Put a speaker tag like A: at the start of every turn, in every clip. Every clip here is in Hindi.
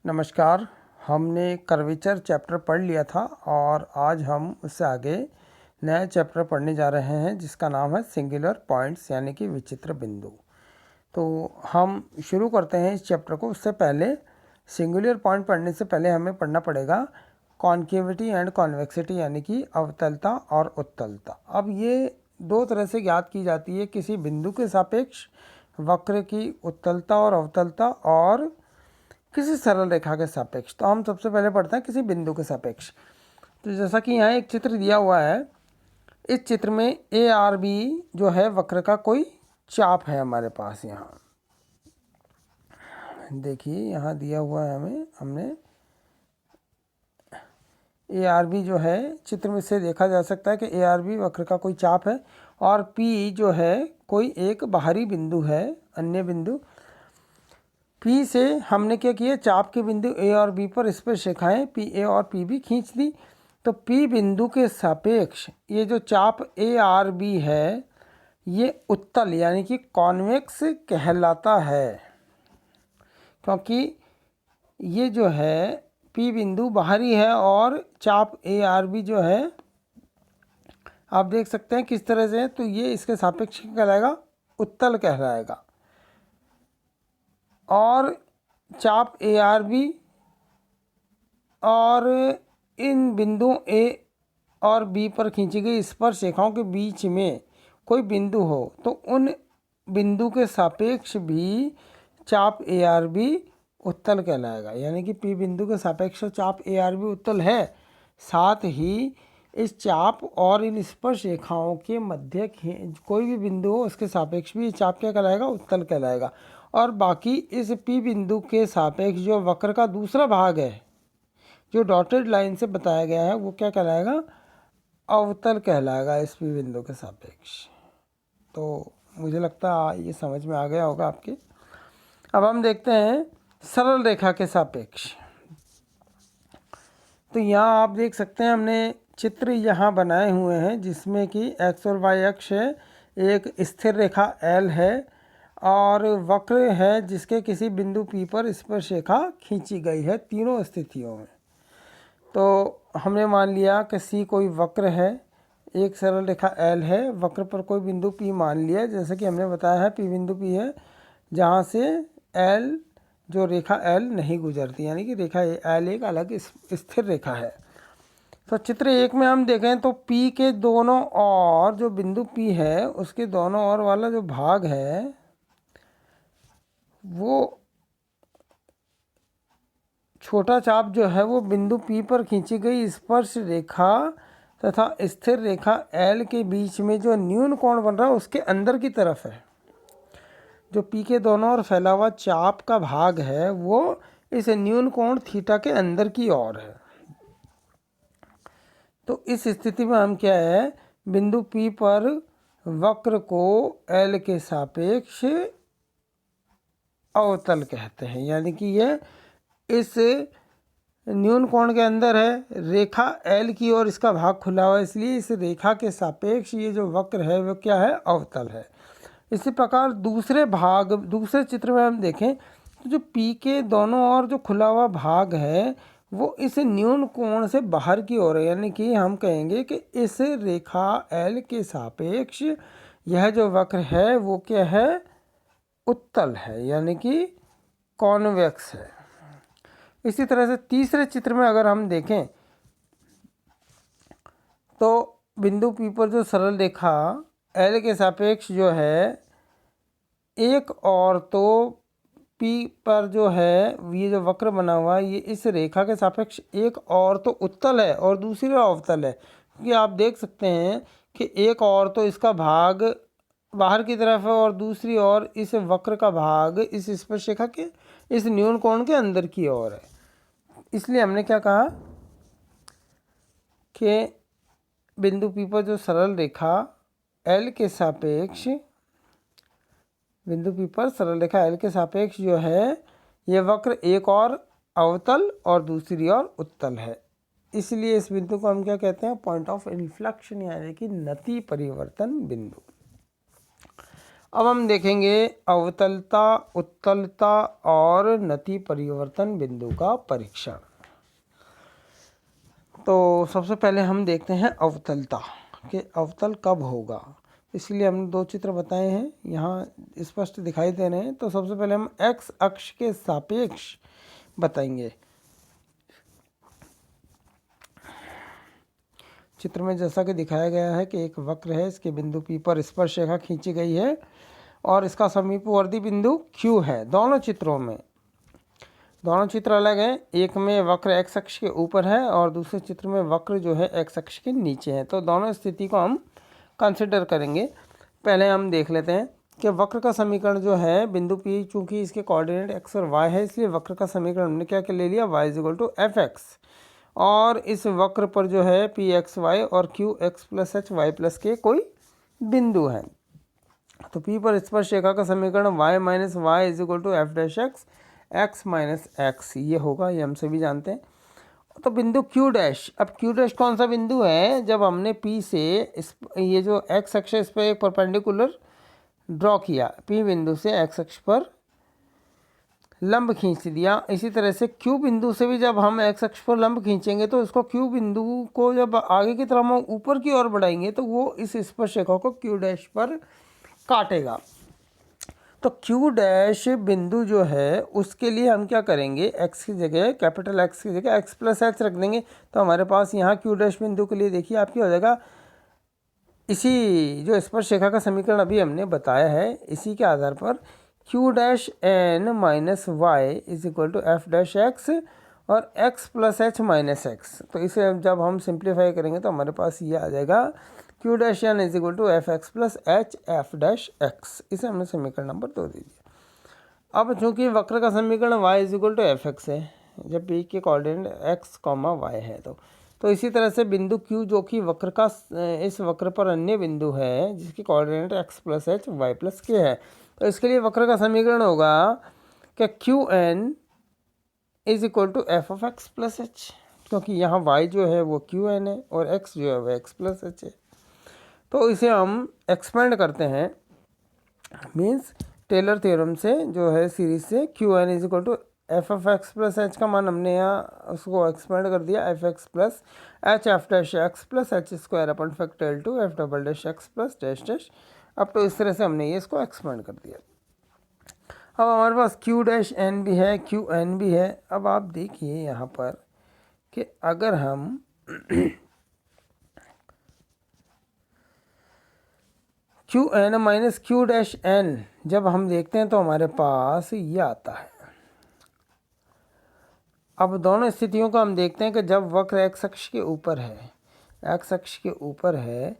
A: नमस्कार। हमने कर्वेचर चैप्टर पढ़ लिया था और आज हम उससे आगे नया चैप्टर पढ़ने जा रहे हैं जिसका नाम है सिंगुलर पॉइंट्स यानी कि विचित्र बिंदु। तो हम शुरू करते हैं इस चैप्टर को। उससे पहले सिंगुलर पॉइंट पढ़ने से पहले हमें पढ़ना पड़ेगा कॉन्केविटी एंड कॉन्वेक्सिटी यानी कि अवतलता और उत्तलता। अब ये दो तरह से ज्ञात की जाती है, किसी बिंदु के सापेक्ष वक्र की उत्तलता और अवतलता और किसी सरल रेखा के सापेक्ष। तो हम सबसे पहले पढ़ते हैं किसी बिंदु के सापेक्ष। तो जैसा कि यहाँ एक चित्र दिया हुआ है, इस चित्र में ए आर बी जो है वक्र का कोई चाप है हमारे पास। यहाँ देखिए, यहाँ दिया हुआ है हमने ए आर बी जो है चित्र में से देखा जा सकता है कि ए आर बी वक्र का कोई चाप है और पी जो है कोई एक बाहरी बिंदु है, अन्य बिंदु। पी से हमने क्या किया, चाप के बिंदु ए और बी पर स्पर्शरेखाएं पी ए और पी बी खींच दी। तो पी बिंदु के सापेक्ष ये जो चाप ए आर बी है ये उत्तल यानी कि कॉन्वेक्स कहलाता है, क्योंकि ये जो है पी बिंदु बाहरी है और चाप ए आर बी जो है आप देख सकते हैं किस तरह से है। तो ये इसके सापेक्ष कहलाएगा, उत्तल कहलाएगा। और चाप ए आर बी और इन बिंदुओं ए और बी पर खींची गई स्पर्श रेखाओं के बीच में कोई बिंदु हो तो उन बिंदु के सापेक्ष भी चाप ए आर बी उत्तल कहलाएगा। यानी कि पी बिंदु के सापेक्ष चाप ए आर बी उत्तल है, साथ ही इस चाप और इन स्पर्श रेखाओं के मध्य कोई भी बिंदु हो उसके सापेक्ष भी चाप क्या कहलाएगा, उत्तल कहलाएगा। और बाकी इस पी बिंदु के सापेक्ष जो वक्र का दूसरा भाग है जो डॉटेड लाइन से बताया गया है वो क्या कहलाएगा, अवतल कहलाएगा इस पी बिंदु के सापेक्ष। तो मुझे लगता है ये समझ में आ गया होगा आपके। अब हम देखते हैं सरल रेखा के सापेक्ष। तो यहाँ आप देख सकते हैं हमने चित्र यहाँ बनाए हुए हैं जिसमें कि एक्स और वाई अक्ष है, एक स्थिर रेखा एल है और वक्र है जिसके किसी बिंदु P पर स्पर्श रेखा खींची गई है तीनों स्थितियों में। तो हमने मान लिया कि C कोई वक्र है, एक सरल रेखा L है, वक्र पर कोई बिंदु P मान लिया, जैसे कि हमने बताया है P बिंदु P है जहाँ से L जो रेखा L नहीं गुजरती, यानी कि रेखा L एक अलग स्थिर रेखा है। तो चित्र एक में हम देखें तो P के दोनों ओर जो बिंदु P है उसके दोनों ओर वाला जो भाग है वो छोटा चाप जो है वो बिंदु P पर खींची गई स्पर्श रेखा तथा स्थिर रेखा L के बीच में जो न्यून कोण बन रहा है उसके अंदर की तरफ है। जो P के दोनों ओर फैला हुआ चाप का भाग है वो इस न्यून कोण थीटा के अंदर की ओर है। तो इस स्थिति में हम क्या है, बिंदु P पर वक्र को L के सापेक्ष अवतल कहते हैं, यानी कि ये इस न्यून कोण के अंदर है, रेखा L की ओर इसका भाग खुला हुआ है, इसलिए इस रेखा के सापेक्ष ये जो वक्र है वो क्या है, अवतल है। इसी प्रकार दूसरे चित्र में हम देखें तो जो P के दोनों ओर जो खुला हुआ भाग है वो इस न्यून कोण से बाहर की ओर है, यानी कि हम कहेंगे कि इस रेखा L के सापेक्ष यह जो वक्र है वो क्या है, उत्तल है, यानी कि कॉन्वेक्स है। इसी तरह से तीसरे चित्र में अगर हम देखें तो बिंदु P पर जो सरल रेखा L के सापेक्ष जो है एक और तो P पर जो है ये जो वक्र बना हुआ है ये इस रेखा के सापेक्ष एक और तो उत्तल है और दूसरी अवतल है, क्योंकि आप देख सकते हैं कि एक और तो इसका भाग बाहर की तरफ है और दूसरी ओर इस वक्र का भाग इस स्पर्श रेखा के इस न्यून कोण के अंदर की ओर है। इसलिए हमने क्या कहा कि बिंदु P पर जो सरल रेखा L के सापेक्ष जो है ये वक्र एक और अवतल और दूसरी ओर उत्तल है। इसलिए इस बिंदु को हम क्या कहते हैं, पॉइंट ऑफ इन्फ्लेक्शन यानी कि नति परिवर्तन बिंदु। अब हम देखेंगे अवतलता, उत्तलता और नति परिवर्तन बिंदु का परीक्षण। तो सबसे पहले हम देखते हैं अवतलता कि अवतल कब होगा। इसलिए हमने दो चित्र बताए हैं, यहाँ स्पष्ट दिखाई दे रहे हैं। तो सबसे पहले हम एक्स अक्ष के सापेक्ष बताएंगे। चित्र में जैसा कि दिखाया गया है कि एक वक्र है, इसके बिंदु P पर स्पर्श रेखा खींची गई है और इसका समीपवर्ती बिंदु Q है। दोनों चित्रों में, दोनों चित्र अलग हैं। एक में वक्र एक्स अक्ष के ऊपर है और दूसरे चित्र में वक्र जो है एक्स अक्ष के नीचे है। तो दोनों स्थिति को हम कंसिडर करेंगे। पहले हम देख लेते हैं कि वक्र का समीकरण जो है बिंदु P, चूंकि इसके कोऑर्डिनेट x और y है, इसलिए वक्र का समीकरण हमने क्या ले लिया, y = fx। और इस वक्र पर जो है पी एक्स वाई और Q x plus h y plus k कोई बिंदु है। तो P पर स्पर्श रेखा का समीकरण y minus y = f dash x, x minus x, ये होगा, ये हम सभी जानते हैं। तो बिंदु Q डैश, अब Q डैश कौन सा बिंदु है, जब हमने P से ये जो x अक्ष है इस पर एक परपेंडिकुलर ड्रॉ किया, P बिंदु से x अक्ष पर लंब खींच दिया। इसी तरह से Q बिंदु से भी जब हम x अक्ष पर लंब खींचेंगे तो इसको Q बिंदु को जब आगे की तरफ हम ऊपर की ओर बढ़ाएंगे तो वो इस स्पर्श रेखा को Q डैश पर काटेगा। तो Q डैश बिंदु जो है उसके लिए हम क्या करेंगे, x की जगह, कैपिटल X की जगह x प्लस एच रख देंगे। तो हमारे पास यहाँ Q डैश बिंदु के लिए देखिए आप क्या हो जाएगा, इसी जो स्पर्श रेखा का समीकरण अभी हमने बताया है इसी के आधार पर Q dash n minus y = f dash x और x plus h minus x. तो इसे जब हम सिंप्लीफाई करेंगे तो हमारे पास ये आ जाएगा Q dash n = F x plus H F dash x. इसे हमने समीकरण नंबर 2 दे दिया। अब चूंकि वक्र का समीकरण y = एफ एक्स है, जब P के कोऑर्डिनेट x, y है, तो इसी तरह से बिंदु Q जो कि वक्र का, इस वक्र पर अन्य बिंदु है जिसके coordinate x plus h y plus k है। तो इसके लिए वक्र का समीकरण होगा कि Qn = F of x plus H, क्योंकि यहाँ y जो है वो Qn है और x जो है वो x प्लस एच है। तो इसे हम एक्सपेंड करते हैं, मीन्स टेलर थ्योरम से जो है सीरीज से Qn = F of x plus H का मान हमने यहाँ उसको एक्सपेंड कर दिया, F x plus H F dash x plus H square upon factorial two F double dash x plus dash dash. अब तो इस तरह से हमने ये इसको एक्सपेंड कर दिया। अब हमारे पास Q डैश n भी है, Qn भी है। अब आप देखिए यहाँ पर कि अगर हम Qn minus Q dash n जब हम देखते हैं तो हमारे पास ये आता है। अब दोनों स्थितियों को हम देखते हैं कि जब वक्र एक्स अक्ष के ऊपर है, एक्स अक्ष के ऊपर है,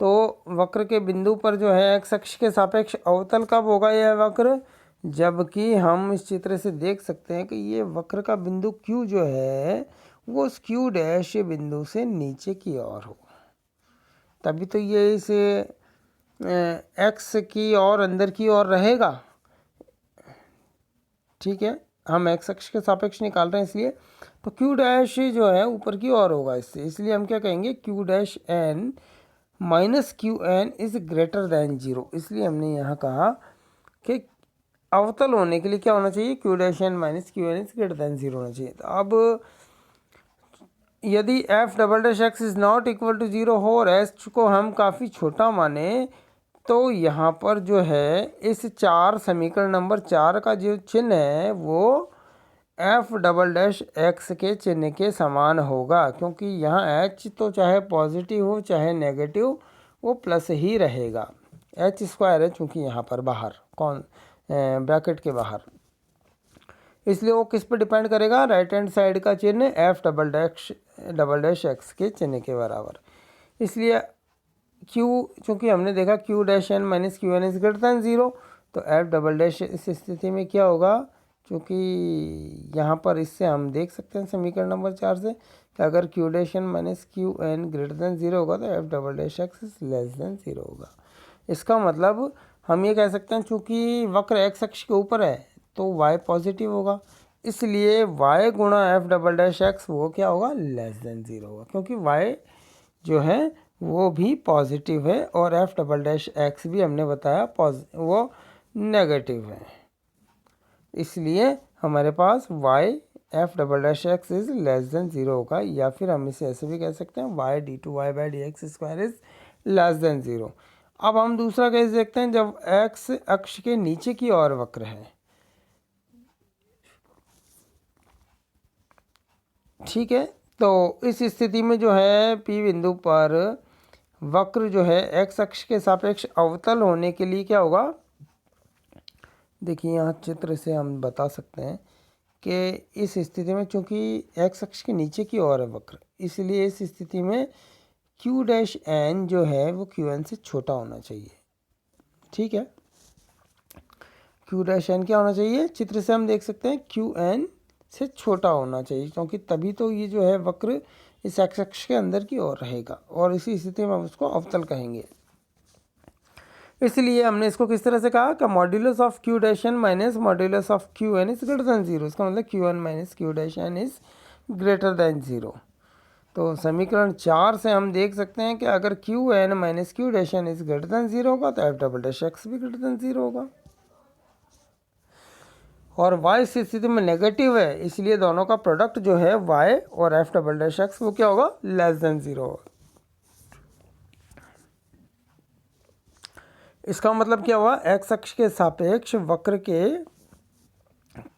A: तो वक्र के बिंदु पर जो है एक्स अक्ष के सापेक्ष अवतल कब होगा यह वक्र, जबकि हम इस चित्र से देख सकते हैं कि ये वक्र का बिंदु Q जो है वो उस Q डैश बिंदु से नीचे की ओर हो, तभी तो ये इस एक्स की और अंदर की ओर रहेगा। ठीक है, हम एक्स अक्ष के सापेक्ष निकाल रहे हैं इसलिए, तो Q डैश जो है ऊपर की ओर होगा इससे, इसलिए हम क्या कहेंगे, Q dash n minus Qn is greater than 0। इसलिए हमने यहाँ कहा कि अवतल होने के लिए क्या होना चाहिए, Q dash n minus Qn is greater than 0 होना चाहिए। तो अब यदि f double dash x is not equal to 0 हो और एच को हम काफ़ी छोटा माने, तो यहाँ पर जो है इस 4 समीकरण नंबर 4 का जो चिन्ह है वो एफ डबल डैश एक्स के चिन्ह के समान होगा, क्योंकि यहाँ एच तो चाहे पॉजिटिव हो चाहे नेगेटिव वो प्लस ही रहेगा। एच स्क्वायर है चूँकि यहाँ पर बाहर ब्रैकेट के बाहर, इसलिए वो किस पर डिपेंड करेगा, राइट हैंड साइड का चिन्ह एफ डबल डैश एक्स के चिन्ह के बराबर। इसलिए Q चूँकि हमने देखा Q dash n minus Qn is greater than 0, तो एफ डबल डैश इस स्थिति में क्या होगा, क्योंकि यहाँ पर इससे हम देख सकते हैं समीकरण नंबर 4 से कि अगर Q dash n minus Qn greater than 0 होगा तो f double dash x is less than 0 होगा। इसका मतलब हम ये कह सकते हैं चूँकि वक्र एक्स अक्ष के ऊपर है तो y पॉजिटिव होगा, इसलिए y गुणा एफ डबल डैश एक्स वो क्या होगा, लेस दैन 0 होगा, क्योंकि y जो है वो भी पॉजिटिव है, और एफ डबल डैश एक्स भी हमने बताया वो नेगेटिव है। इसलिए हमारे पास Y F double dash x is less than 0 होगा, या फिर हम इसे ऐसे भी कह सकते हैं y d two y by d x square is less than 0। अब हम दूसरा केस देखते हैं, जब एक्स अक्ष के नीचे की ओर वक्र है। ठीक है, तो इस स्थिति में जो है पी बिंदु पर वक्र जो है एक्स अक्ष के सापेक्ष अवतल होने के लिए क्या होगा, देखिए यहाँ चित्र से हम बता सकते हैं कि इस स्थिति में चूंकि एक्स अक्ष के नीचे की ओर है वक्र, इसलिए इस स्थिति में क्यू डैश एन जो है वो क्यू एन से छोटा होना चाहिए। ठीक है, क्यू डैश एन क्या होना चाहिए, चित्र से हम देख सकते हैं क्यू एन से छोटा होना चाहिए, क्योंकि तभी तो ये जो है वक्र इस एक्स अक्ष के अंदर की ओर रहेगा, और इसी स्थिति में हम उसको अवतल कहेंगे। इसलिए हमने इसको किस तरह से कहा कि modulus of Q dash n minus modulus of Q n is greater than 0। इसका मतलब Q n minus Q dash n is greater than 0। तो समीकरण 4 से हम देख सकते हैं कि अगर Q n minus Q dash n is greater than 0 होगा तो एफ डबल डैश एक्स भी ग्रेटर देन 0 होगा, और y इस स्थिति में नेगेटिव है, इसलिए दोनों का प्रोडक्ट जो है y और एफ डबल डैश एक्स वो क्या होगा, लेस देन 0 होगा। इसका मतलब क्या हुआ, एक्स अक्ष के सापेक्ष वक्र के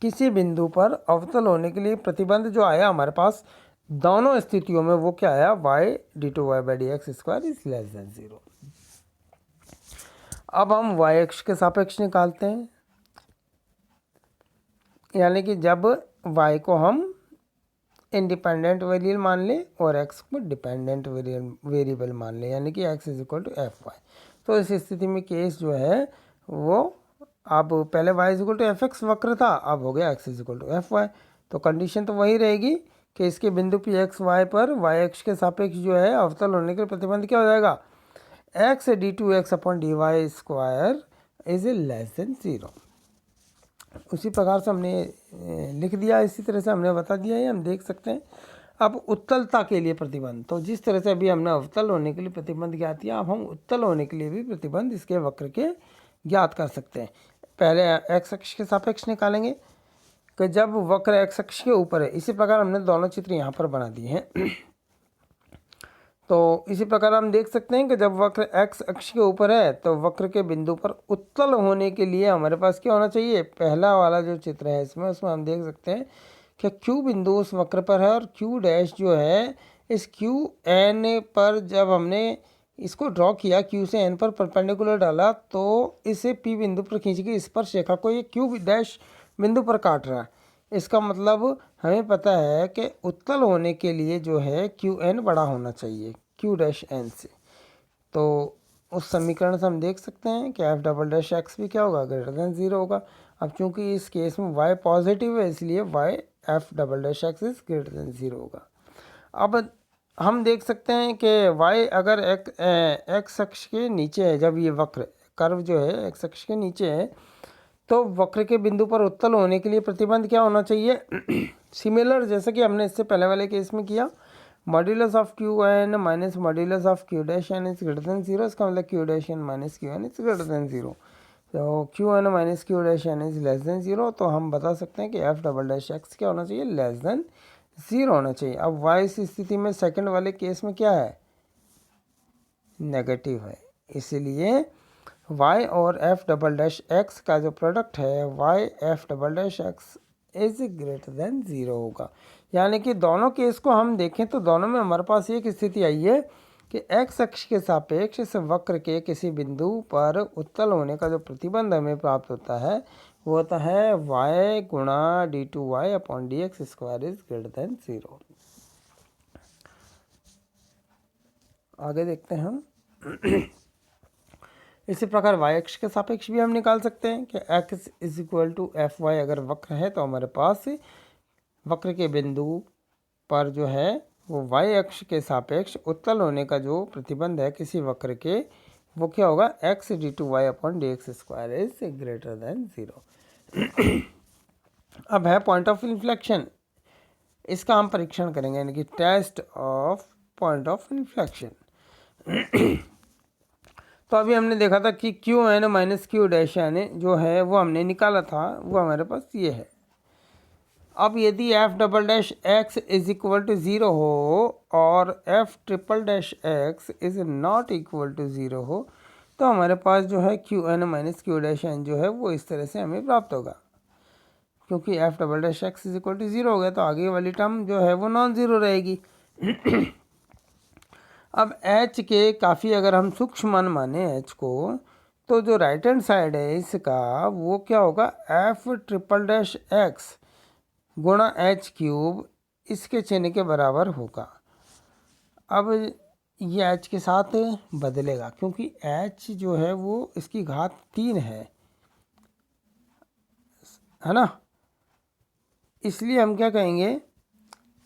A: किसी बिंदु पर अवतल होने के लिए प्रतिबंध जो आया हमारे पास दोनों स्थितियों में, वो क्या आया, y d two y by d x square is less than 0। अब हम y अक्ष के सापेक्ष निकालते हैं, यानी कि जब y को हम इंडिपेंडेंट वेरिएबल मान लें और x को डिपेंडेंट वेरिएबल मान लें, यानी कि x is equal to f y. तो इस स्थिति में केस जो है वो, अब पहले y is equal to f x वक्र था, अब हो गया x is equal to f y. तो कंडीशन तो वही रहेगी कि इसके बिंदु पी एक्स वाई पर y अक्ष के सापेक्ष जो है अवतल होने के प्रतिबंध क्या हो जाएगा, x d two x upon d y square is a less than 0। उसी प्रकार से हमने लिख दिया, इसी तरह से हमने बता दिया है, हम देख सकते हैं। अब उत्तलता के लिए प्रतिबंध, तो जिस तरह से अभी हमने अवतल होने के लिए प्रतिबंध ज्ञात किया, अब हम उत्तल होने के लिए भी प्रतिबंध इसके वक्र के ज्ञात कर सकते हैं। पहले एक्स अक्ष के सापेक्ष निकालेंगे कि जब वक्र एक्स अक्ष के ऊपर है, इसी प्रकार हमने दोनों चित्र यहाँ पर बना दिए हैं। तो इसी प्रकार हम देख सकते हैं कि जब वक्र x अक्ष के ऊपर है तो वक्र के बिंदु पर उत्तल होने के लिए हमारे पास क्या होना चाहिए, पहला वाला जो चित्र है इसमें, उसमें हम देख सकते हैं कि q बिंदु उस वक्र पर है, और q डैश जो है इस q n पर जब हमने इसको ड्रॉ किया, q से n पर परपेंडिकुलर डाला, तो इसे p बिंदु पर खींच के स्पर्श रेखा को ये q डैश बिंदु पर काट रहा है। इसका मतलब हमें पता है कि उत्तल होने के लिए जो है क्यू एन बड़ा होना चाहिए क्यू डैश एन से। तो उस समीकरण से हम देख सकते हैं कि एफ डबल डैश एक्स भी क्या होगा, ग्रेटर देन 0 होगा। अब चूंकि इस केस में y पॉजिटिव है, इसलिए y F double dash x is greater than 0 होगा। अब हम देख सकते हैं कि y अगर एक्स अक्ष के नीचे है, जब ये वक्र कर्व जो है एक्स अक्ष के नीचे है, तो वक्र के बिंदु पर उत्तल होने के लिए प्रतिबंध क्या होना चाहिए, सिमिलर जैसे कि हमने इससे पहले वाले केस में किया, modulus of Q n minus modulus of Q dash n is greater than 0। इसका मतलब q dash n minus q n is greater than 0। तो q n minus Q dash n is less than 0, तो हम बता सकते हैं कि एफ डबल डैश एक्स क्या होना चाहिए, लेस देन 0 होना चाहिए। अब वाई इस स्थिति में सेकंड वाले केस में क्या है, नेगेटिव है, इसीलिए y और एफ डबल डैश एक्स का जो प्रोडक्ट है y F double dash x is greater than 0 होगा। यानी कि दोनों केस को हम देखें तो दोनों में हमारे पास एक स्थिति आई है कि x अक्ष के सापेक्ष इस वक्र के किसी बिंदु पर उत्तल होने का जो प्रतिबंध हमें प्राप्त होता है वो होता है y गुणा d two y upon d x square is greater than 0। आगे देखते हैं हम। इसी प्रकार y अक्ष के सापेक्ष भी हम निकाल सकते हैं कि x is equal to f y अगर वक्र है, तो हमारे पास वक्र के बिंदु पर जो है वो y अक्ष के सापेक्ष उत्तल होने का जो प्रतिबंध है किसी वक्र के, वो क्या होगा, x d two y upon d x square is greater than 0। अब है पॉइंट ऑफ इन्फ्लेक्शन, इसका हम परीक्षण करेंगे, यानी कि test of point of inflection. तो अभी हमने देखा था कि q n minus Q dash n जो है वो हमने निकाला था, वो हमारे पास ये है। अब यदि f double dash x is equal to zero हो और f triple dash x is not equal to zero हो, तो हमारे पास जो है q n minus Q dash n जो है वो इस तरह से हमें प्राप्त होगा। क्योंकि f double dash x is equal to zero हो गया तो आगे वाली टर्म जो है वो नॉन ज़ीरो रहेगी। अब एच के काफ़ी अगर हम सूक्ष्म मान माने एच को, तो जो राइट हैंड साइड है इसका वो क्या होगा, एफ ट्रिपल डैश एक्स गुणा एच क्यूब इसके चिन्ह के बराबर होगा। अब ये एच के साथ बदलेगा क्योंकि एच जो है वो इसकी घात 3 है ना। इसलिए हम क्या कहेंगे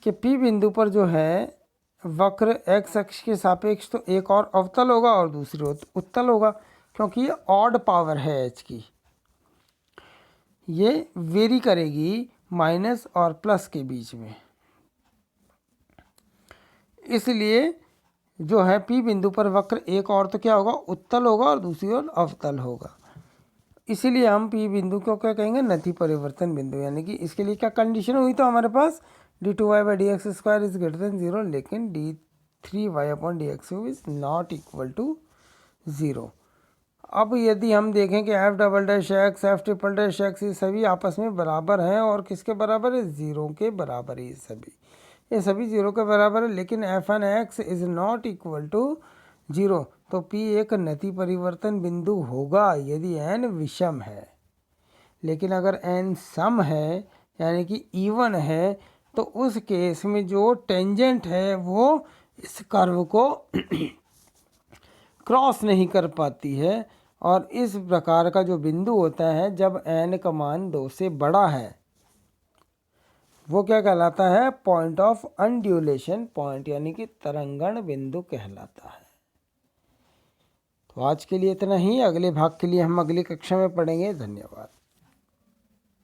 A: कि पी बिंदु पर जो है वक्र एक्स अक्ष के सापेक्ष तो एक और अवतल होगा और दूसरी उत्तल होगा, क्योंकि ये ऑड पावर है एच की, ये वेरी करेगी माइनस और प्लस के बीच में। इसलिए जो है पी बिंदु पर वक्र एक और तो क्या होगा, उत्तल होगा और दूसरी ओर अवतल होगा। इसीलिए हम पी बिंदु को क्या कहेंगे, नति परिवर्तन बिंदु। यानी कि इसके लिए क्या कंडीशन हुई, तो हमारे पास d2y/dx² इज ग्रेटर देन 0, लेकिन d3y/dx is not equal to 0। अब यदि हम देखें कि F double dash x F triple dash x ये सभी आपस में बराबर हैं, और किसके बराबर है, ज़ीरो के बराबर है। ये सभी ज़ीरो के बराबर है, लेकिन f n x is not equal to 0, तो P एक नति परिवर्तन बिंदु होगा यदि n विषम है। लेकिन अगर n सम है यानी कि इवन है, तो उस केस में जो टेंजेंट है वो इस कर्व को क्रॉस नहीं कर पाती है, और इस प्रकार का जो बिंदु होता है जब n का मान 2 से बड़ा है वो क्या कहलाता है, पॉइंट ऑफ अनड्यूलेशन पॉइंट, यानी कि तरंगण बिंदु कहलाता है। तो आज के लिए इतना ही, अगले भाग के लिए हम अगली कक्षा में पढ़ेंगे। धन्यवाद।